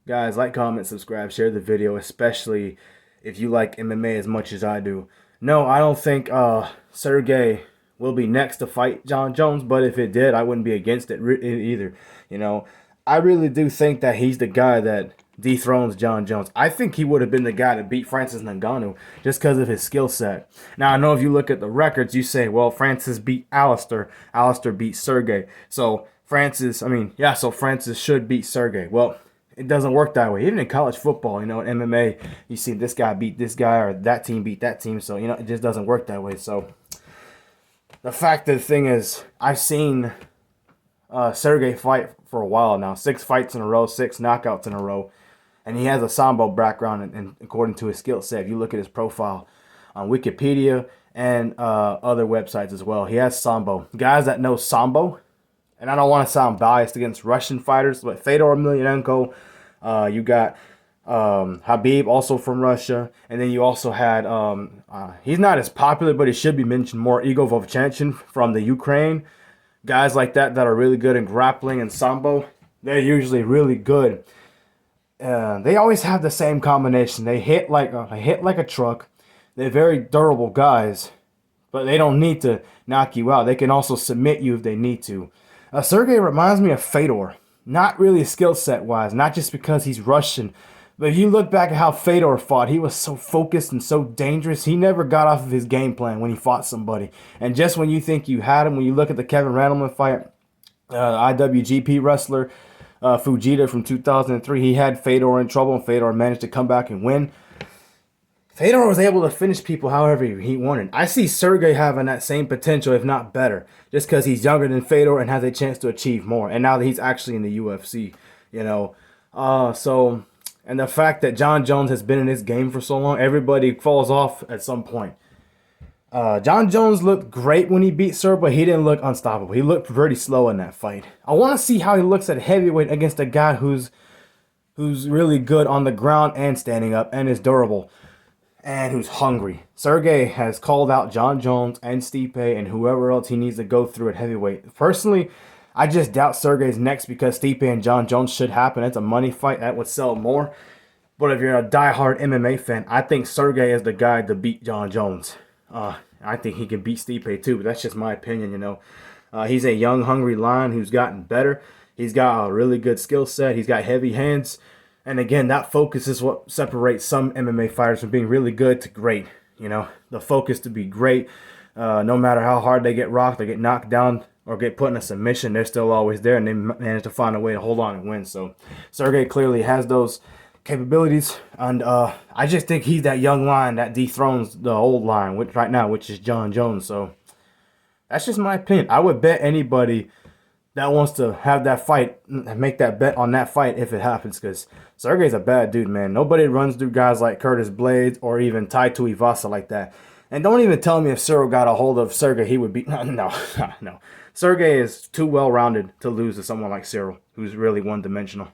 Guys, like, comment, subscribe, share the video, especially if you like MMA as much as I do. No, I don't think Sergey will be next to fight Jon Jones, but if it did, I wouldn't be against it either. You know, I really do think that he's the guy that dethrones Jon Jones. I think he would have been the guy to beat Francis Ngannou just because of his skill set. Now, I know if you look at the records, you say, well, Francis beat Alistair. Alistair beat Sergey. So so Francis should beat Sergey. Well, it doesn't work that way. Even in college football, in MMA, you see this guy beat this guy or that team beat that team. So, it just doesn't work that way. So, the fact of the thing is, I've seen Sergey fight for a while now. 6 fights in a row, 6 knockouts in a row. And he has a Sambo background, and according to his skill set, if you look at his profile on Wikipedia and other websites as well, he has Sambo. Guys that know Sambo, and I don't want to sound biased against Russian fighters, but Fedor Emelianenko, you got Habib, also from Russia, and then you also had, he's not as popular, but he should be mentioned more, Igor Vovchanchin from the Ukraine. Guys like that are really good in grappling and Sambo, they're usually really good. They always have the same combination. They hit like a truck. They're very durable guys, but they don't need to knock you out. They can also submit you if they need to. Sergey reminds me of Fedor. Not really skill set wise, not just because he's Russian, but if you look back at how Fedor fought, he was so focused and so dangerous. He never got off of his game plan when he fought somebody. And just when you think you had him, when you look at the Kevin Randleman fight, IWGP wrestler Fujita from 2003, he had Fedor in trouble, and Fedor managed to come back and win. Fedor was able to finish people however he wanted. I see Sergey having that same potential, if not better, just because he's younger than Fedor and has a chance to achieve more. And now that he's actually in the UFC, and the fact that Jon Jones has been in this game for so long, everybody falls off at some point. Jon Jones looked great when he beat Sergey, but he didn't look unstoppable. He looked pretty slow in that fight. I want to see how he looks at heavyweight against a guy who's really good on the ground and standing up and is durable and who's hungry. Sergey has called out Jon Jones and Stipe and whoever else he needs to go through at heavyweight. Personally, I just doubt Sergey's next because Stipe and Jon Jones should happen. It's a money fight that would sell more. But if you're a diehard MMA fan, I think Sergey is the guy to beat Jon Jones. I think he can beat Stipe too, but that's just my opinion, He's a young, hungry lion who's gotten better. He's got a really good skill set. He's got heavy hands. And again, that focus is what separates some MMA fighters from being really good to great. The focus to be great. No matter how hard they get rocked, they get knocked down, or get put in a submission, they're still always there, and they manage to find a way to hold on and win. So Sergey clearly has those capabilities, and I just think he's that young lion that dethrones the old lion which is Jon Jones. So that's just my opinion. I would bet anybody that wants to have that fight, make that bet on that fight if it happens, because Sergey's a bad dude, man. Nobody runs through guys like Curtis Blades or even Tai Tuivasa like that. And don't even tell me if Cyril got a hold of Sergey, he would beat. No. Sergey is too well-rounded to lose to someone like Cyril, who's really one-dimensional.